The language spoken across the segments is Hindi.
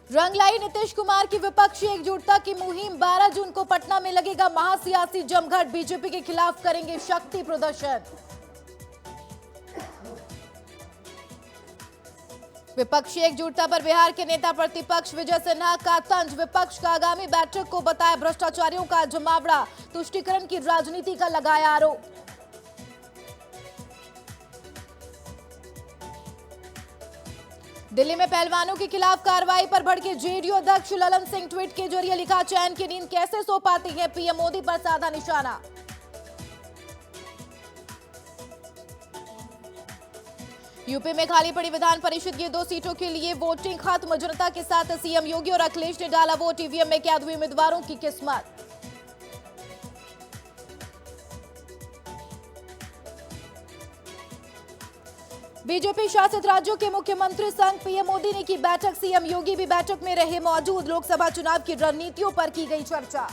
रंग लाई नीतीश कुमार की विपक्षी एकजुटता की मुहिम। 12 जून को पटना में लगेगा महासियासी जमघट। बीजेपी के खिलाफ करेंगे शक्ति प्रदर्शन। विपक्षी एकजुटता पर बिहार के नेता प्रतिपक्ष विजय सिन्हा का तंज। विपक्ष का आगामी बैठक को बताया भ्रष्टाचारियों का जमावड़ा। तुष्टीकरण की राजनीति का लगाया आरोप। दिल्ली में पहलवानों के खिलाफ कार्रवाई पर भड़के जेडीयू अध्यक्ष ललन सिंह। ट्वीट के जरिए लिखा, चैन की नींद कैसे सो पाती है, पीएम मोदी पर साधा निशाना। यूपी में खाली पड़ी विधान परिषद की 2 सीटों के लिए वोटिंग खत्म। जनता के साथ सीएम योगी और अखिलेश ने डाला वोट। ईवीएम में कैद हुए उम्मीदवारों की किस्मत। बीजेपी शासित राज्यों के मुख्यमंत्री संघ पीएम मोदी ने की बैठक। सीएम योगी भी बैठक में रहे मौजूद। लोकसभा चुनाव की रणनीतियों पर की गई चर्चा।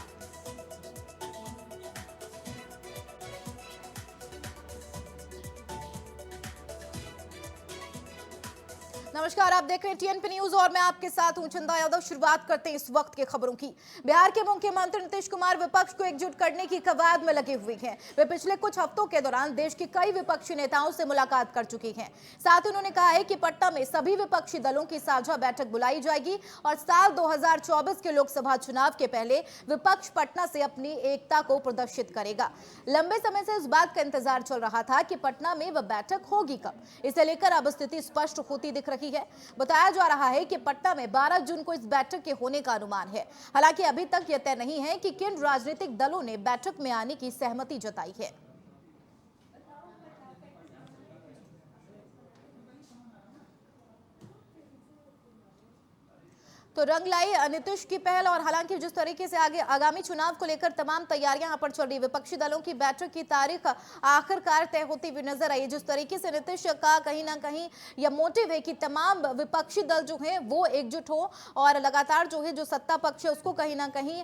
नमस्कार, आप देख रहे हैं टीएनपी न्यूज और मैं आपके साथ हूं चंदा यादव। शुरुआत करते हैं इस वक्त के खबरों की। बिहार के मुख्यमंत्री नीतीश कुमार विपक्ष को एकजुट करने की कवायद में लगे हुए हैं। वे पिछले कुछ हफ्तों के दौरान देश के कई विपक्षी नेताओं से मुलाकात कर चुके हैं। साथ ही उन्होंने कहा है कि पटना में सभी विपक्षी दलों की साझा बैठक बुलाई जाएगी और साल 2024 के लोकसभा चुनाव के पहले विपक्ष पटना से अपनी एकता को प्रदर्शित करेगा। लंबे समय से इस बात का इंतजार चल रहा था कि पटना में वह बैठक होगी कब। इसे लेकर अब स्थिति स्पष्ट होती दिख रही है। बताया जा रहा है कि पटना में 12 जून को इस बैठक के होने का अनुमान है। हालांकि अभी तक यह तय नहीं है कि किन राजनीतिक दलों ने बैठक में आने की सहमति जताई है। तो रंग लाई नीतीश की पहल और हालांकि जिस तरीके से आगे आगामी चुनाव को लेकर तमाम तैयारियां यहां पर चल रही। विपक्षी दलों की बैठक की तारीख आखिरकार तय होती हुई नजर आई। जिस तरीके से नीतीश का कहीं ना कहीं यह मोटिव है कि तमाम विपक्षी दल जो हैं वो एकजुट हो और लगातार जो है जो सत्ता पक्ष है उसको कहीं ना कहीं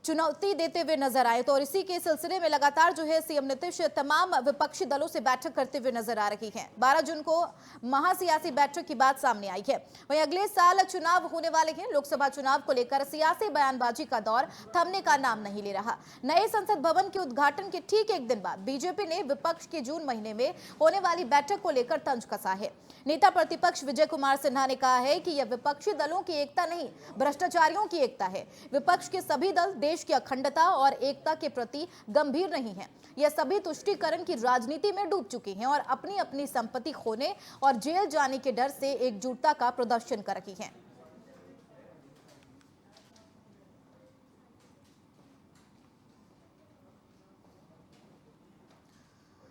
चुनौती देते हुए नजर आए। तो और इसी के सिलसिले में लगातार जो है सीएम नीतीश तमाम विपक्षी दलों से बैठक करते हुए नजर आ रही हैं। 12 जून को महासियासी बैठक की बात सामने आई है। वहीं अगले साल चुनाव होने वाले हैं। लोकसभा चुनाव को लेकर सियासी बयानबाजी का दौर थमने का नाम नहीं ले रहा। नए संसद भवन के उद्घाटन के ठीक एक दिन बाद बीजेपी ने विपक्ष की जून महीने में होने वाली बैठक को लेकर तंज कसा है। नेता प्रतिपक्ष विजय कुमार सिन्हा ने कहा है कि यह विपक्षी दलों की एकता नहीं, भ्रष्टाचारियों की एकता है। विपक्ष के सभी दल देश की अखंडता और एकता के प्रति गंभीर नहीं हैं। यह सभी तुष्टीकरण की राजनीति में डूब चुके हैं और अपनी अपनी संपत्ति खोने और जेल जाने के डर से एकजुटता का प्रदर्शन कर रही हैं।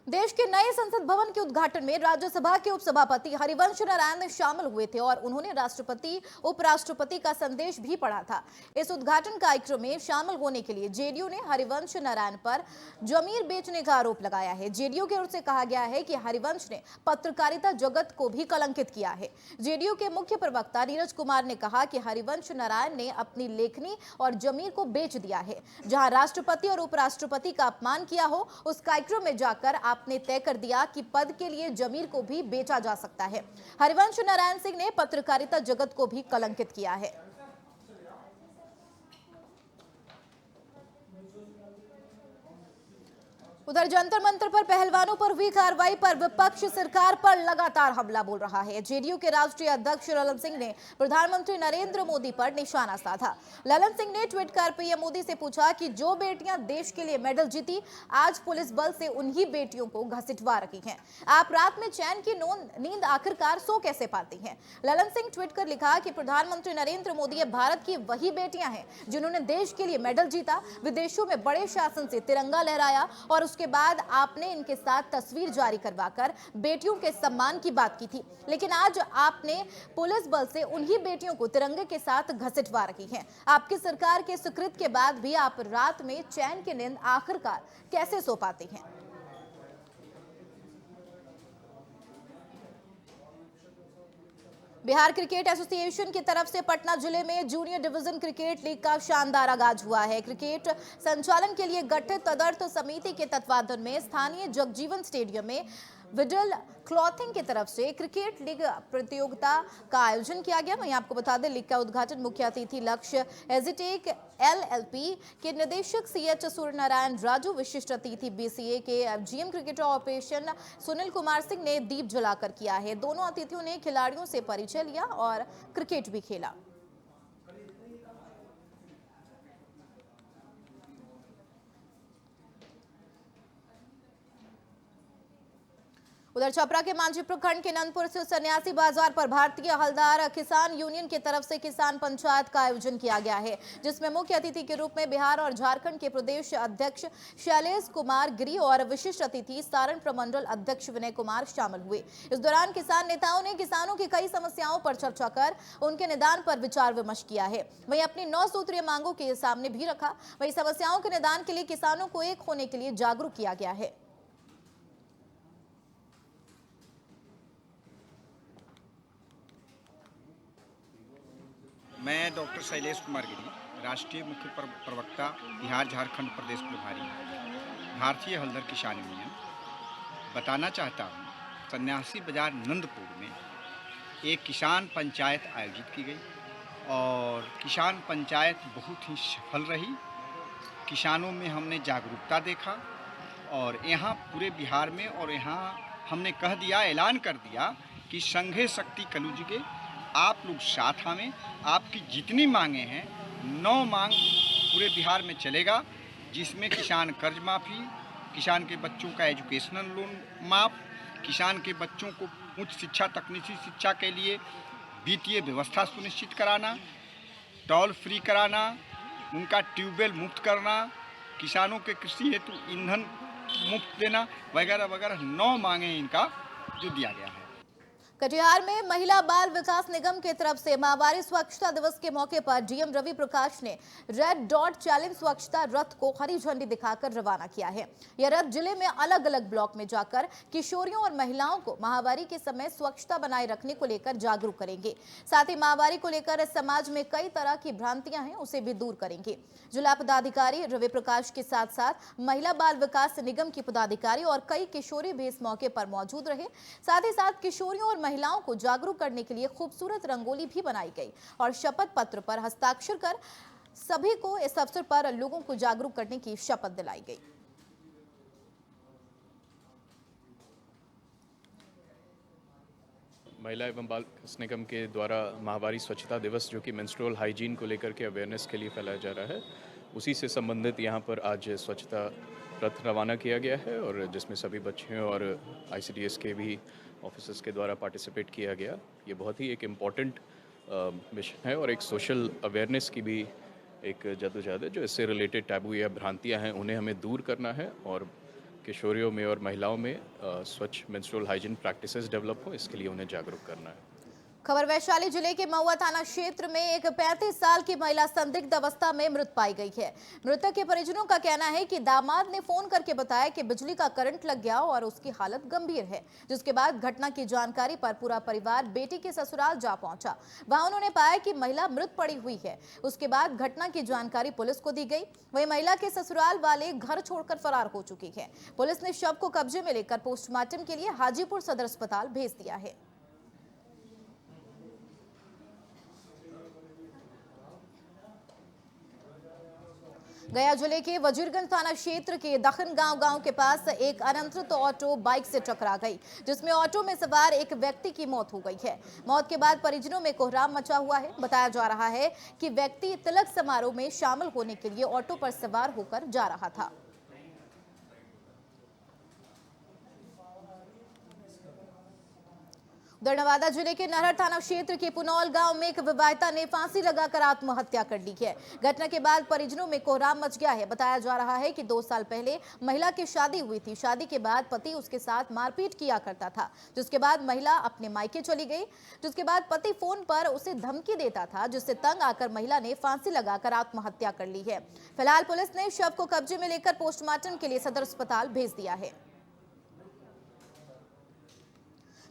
देश के नए संसद भवन के उद्घाटन में राज्यसभा के उपसभापति हरिवंश नारायण शामिल हुए थे और उन्होंने राष्ट्रपति उपराष्ट्रपति का संदेश भी पढ़ा था। इस उद्घाटन कार्यक्रम में शामिल होने के लिए जेडीयू ने हरिवंश नारायण पर जमीन बेचने का आरोप लगाया है। जेडीयू की ओर से कहा गया है कि हरिवंश ने पत्रकारिता जगत को भी कलंकित किया है। जेडीयू के मुख्य प्रवक्ता नीरज कुमार ने कहा कि हरिवंश नारायण ने अपनी लेखनी और जमीन को बेच दिया है। जहां राष्ट्रपति और उपराष्ट्रपति का अपमान किया हो, उस कार्यक्रम में जाकर आपने तय कर दिया कि पद के लिए जमीर को भी बेचा जा सकता है। हरिवंश नारायण सिंह ने पत्रकारिता जगत को भी कलंकित किया है। उधर जंतर मंतर पर पहलवानों पर हुई कार्रवाई पर विपक्ष सरकार पर लगातार हमला बोल रहा है। जेडीयू के राष्ट्रीय अध्यक्ष ललन सिंह ने प्रधानमंत्री नरेंद्र मोदी पर निशाना साधा। ललन सिंह ने ट्वीट कर पीएम मोदी से पूछा कि जो बेटियां देश के लिए मेडल जीती, आज पुलिस बल से उन्हीं बेटियों को घसीटवा रही हैं। आप रात में चैन की नींद आखिरकार सो कैसे पाती हैं? ललन सिंह ट्वीट कर लिखा कि प्रधानमंत्री नरेंद्र मोदी भारत की वही बेटियां हैं जिन्होंने देश के लिए मेडल जीता, विदेशों में बड़े शासन से तिरंगा लहराया और उसके बाद आपने इनके साथ तस्वीर जारी करवाकर बेटियों के सम्मान की बात की थी। लेकिन आज आपने पुलिस बल से उन्हीं बेटियों को तिरंगे के साथ घसीटवा रही हैं। आपकी सरकार के स्वीकृत के बाद भी आप रात में चैन की नींद आखिरकार कैसे सो पाते हैं? बिहार क्रिकेट एसोसिएशन की तरफ से पटना जिले में जूनियर डिवीजन क्रिकेट लीग का शानदार आगाज हुआ है। क्रिकेट संचालन के लिए गठित तदर्थ समिति के तत्वाधान में स्थानीय जगजीवन स्टेडियम में विडल क्लॉथिंग की तरफ से क्रिकेट लीग प्रतियोगिता का आयोजन किया गया। वहीं आपको बता दें, लीग का उद्घाटन मुख्य अतिथि लक्ष्य एजिटेक एलएलपी के निदेशक सीएच सूर्यनारायण राजू, विशिष्ट अतिथि बीसीए के GM cricket operation Sunil Kumar Singh ने दीप जलाकर किया है। दोनों अतिथियों ने खिलाड़ियों से परिचय लिया और क्रिकेट भी खेला। उधर छपरा के मांझी प्रखंड के नंदपुर से सन्यासी बाजार पर भारतीय हलदार किसान यूनियन की तरफ से किसान पंचायत का आयोजन किया गया है, जिसमें मुख्य अतिथि के रूप में बिहार और झारखंड के प्रदेश अध्यक्ष शैलेश कुमार गिरी और विशिष्ट अतिथि सारण प्रमंडल अध्यक्ष विनय कुमार शामिल हुए। इस दौरान किसान नेताओं ने किसानों की कई समस्याओं पर चर्चा कर उनके निदान पर विचार विमर्श किया है। वहीं अपनी 9 सूत्रीय मांगों के सामने भी रखा। वहीं समस्याओं के निदान के लिए किसानों को एक होने के लिए जागरूक किया गया है। मैं डॉक्टर शैलेश कुमार गिरी, राष्ट्रीय मुख्य प्रवक्ता, बिहार झारखंड प्रदेश प्रभारी, भारतीय हलदर किसान यूनियन, बताना चाहता हूँ, सन्यासी बाजार नंदपुर में एक किसान पंचायत आयोजित की गई और किसान पंचायत बहुत ही सफल रही। किसानों में हमने जागरूकता देखा और यहाँ पूरे बिहार में और यहाँ हमने कह दिया, ऐलान कर दिया कि संघे शक्ति कलुजुगे, आप लोग साथ आवें। आपकी जितनी मांगे हैं 9 मांग पूरे बिहार में चलेगा, जिसमें किसान कर्ज माफ़ी, किसान के बच्चों का एजुकेशनल लोन माफ़, किसान के बच्चों को उच्च शिक्षा तकनीकी शिक्षा के लिए वित्तीय व्यवस्था सुनिश्चित कराना, टोल फ्री कराना, उनका ट्यूबवेल मुक्त करना, किसानों के कृषि हेतु ईंधन मुफ्त देना वगैरह वगैरह 9 मांगे इनका जो दिया गया है। कटिहार में महिला बाल विकास निगम की तरफ से माहवारी स्वच्छता दिवस के मौके पर डीएम रवि प्रकाश ने रेड डॉट चैलेंज स्वच्छता रथ को हरी झंडी दिखाकर रवाना किया है। यह रथ जिले में अलग अलग ब्लॉक में जाकर किशोरियों और महिलाओं को माहवारी के समय स्वच्छता बनाए रखने को लेकर जागरूक करेंगे। साथ ही माहवारी को लेकर समाज में कई तरह की भ्रांतियां हैं, उसे भी दूर करेंगे। जिला पदाधिकारी रवि प्रकाश के साथ साथ महिला बाल विकास निगम की पदाधिकारी और कई किशोरी भी इस मौके पर मौजूद रहे। साथ ही साथ किशोरियों और महिलाओं को जागरूक करने के लिए खूबसूरत रंगोली भी बनाई गई और शपथ पत्र पर हस्ताक्षर कर सभी को इस अवसर पर लोगों को जागरूक करने की शपथ दिलाई गई। महिला एवं बाल विकास निगम के द्वारा माहवारी स्वच्छता दिवस, जो कि मेंस्ट्रुअल हाइजीन को लेकर के अवेयरनेस के लिए फैलाया जा रहा है, उसी से संबंधित यहाँ पर आज स्वच्छता रथ रवाना किया गया है और जिसमें सभी बच्चे और आईसीडीएस के भी ऑफिसर्स के द्वारा पार्टिसिपेट किया गया। ये बहुत ही एक इम्पॉर्टेंट मिशन है और एक सोशल अवेयरनेस की भी एक जद्दोजहद है, जो इससे रिलेटेड टैबू या भ्रांतियाँ हैं उन्हें हमें दूर करना है और किशोरियों में और महिलाओं में स्वच्छ मेंस्ट्रुअल हाइजीन प्रैक्टिसेस डेवलप हो, इसके लिए उन्हें जागरूक करना है। खबर वैशाली जिले के महुआ थाना क्षेत्र में एक 35 साल की महिला संदिग्ध अवस्था में मृत पाई गई है। मृतक के परिजनों का कहना है कि दामाद ने फोन करके बताया कि बिजली का करंट लग गया और उसकी हालत गंभीर है, जिसके बाद घटना की जानकारी पर पूरा परिवार बेटी के ससुराल जा पहुंचा। वहां उन्होंने पाया कि महिला मृत पड़ी हुई है। उसके बाद घटना की जानकारी पुलिस को दी गई। वहीं महिला के ससुराल वाले घर छोड़कर फरार हो चुकी है। पुलिस ने शव को कब्जे में लेकर पोस्टमार्टम के लिए हाजीपुर सदर अस्पताल भेज दिया है। गया जिले के वजीरगंज थाना क्षेत्र के दखन गांव के पास एक अनियंत्रित ऑटो बाइक से टकरा गई, जिसमें ऑटो में सवार एक व्यक्ति की मौत हो गई है। मौत के बाद परिजनों में कोहराम मचा हुआ है। बताया जा रहा है कि व्यक्ति तिलक समारोह में शामिल होने के लिए ऑटो पर सवार होकर जा रहा था। उधर नवादा जिले के नहर थाना क्षेत्र के पुनौल गांव में एक विवाहिता ने फांसी लगाकर आत्महत्या कर ली है। घटना के बाद परिजनों में कोहराम मच गया है। बताया जा रहा है कि 2 साल पहले महिला की शादी हुई थी। शादी के बाद पति उसके साथ मारपीट किया करता था, जिसके बाद महिला अपने मायके चली गई। जिसके बाद पति फोन पर उसे धमकी देता था, जिससे तंग आकर महिला ने फांसी लगाकर आत्महत्या कर ली है। फिलहाल पुलिस ने शव को कब्जे में लेकर पोस्टमार्टम के लिए सदर अस्पताल भेज दिया है।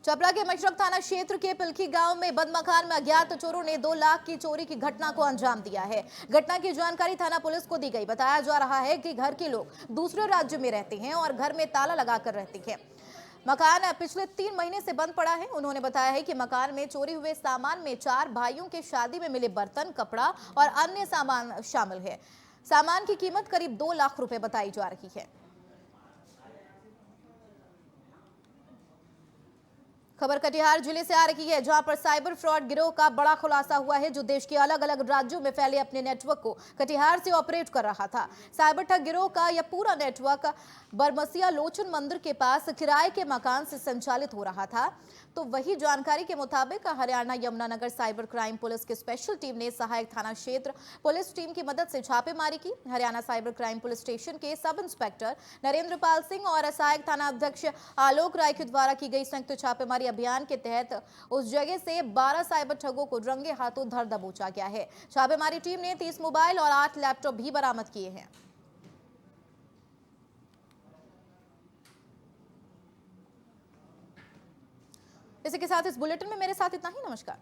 छपरा के मशरक थाना क्षेत्र के पिलखी गांव में बंद मकान में अज्ञात चोरों ने 2 लाख की चोरी की घटना को अंजाम दिया है। घटना की जानकारी थाना पुलिस को दी गई। बताया जा रहा है कि घर के लोग दूसरे राज्य में रहते हैं और घर में ताला लगाकर रहते हैं। मकान पिछले 3 महीने से बंद पड़ा है। उन्होंने बताया है कि मकान में चोरी हुए सामान में 4 भाइयों के शादी में मिले बर्तन, कपड़ा और अन्य सामान शामिल है। सामान की कीमत करीब 2 लाख रुपए बताई जा रही है। खबर कटिहार जिले से आ रही है, जहां पर साइबर फ्रॉड गिरोह का बड़ा खुलासा हुआ है, जो देश के अलग अलग राज्यों में फैले अपने नेटवर्क को कटिहार से ऑपरेट कर रहा था। साइबर ठग गिरोह का यह पूरा नेटवर्क बरमसिया लोचन मंदिर के पास किराए के मकान से संचालित हो रहा था। तो वही जानकारी के मुताबिक Haryana Yamunanagar cyber crime police की स्पेशल टीम ने सहायक थाना क्षेत्र पुलिस टीम की मदद से छापेमारी की। Haryana cyber crime police station के सब इंस्पेक्टर नरेंद्र पाल सिंह और सहायक थाना अध्यक्ष आलोक राय के द्वारा की गई संयुक्त छापेमारी अभियान के तहत उस जगह से 12 साइबर ठगों को रंगे हाथों धर दबोचा गया है। छापेमारी टीम ने 30 मोबाइल और 8 लैपटॉप भी बरामद किए हैं। इसी के साथ इस बुलेटिन में मेरे साथ इतना ही। नमस्कार।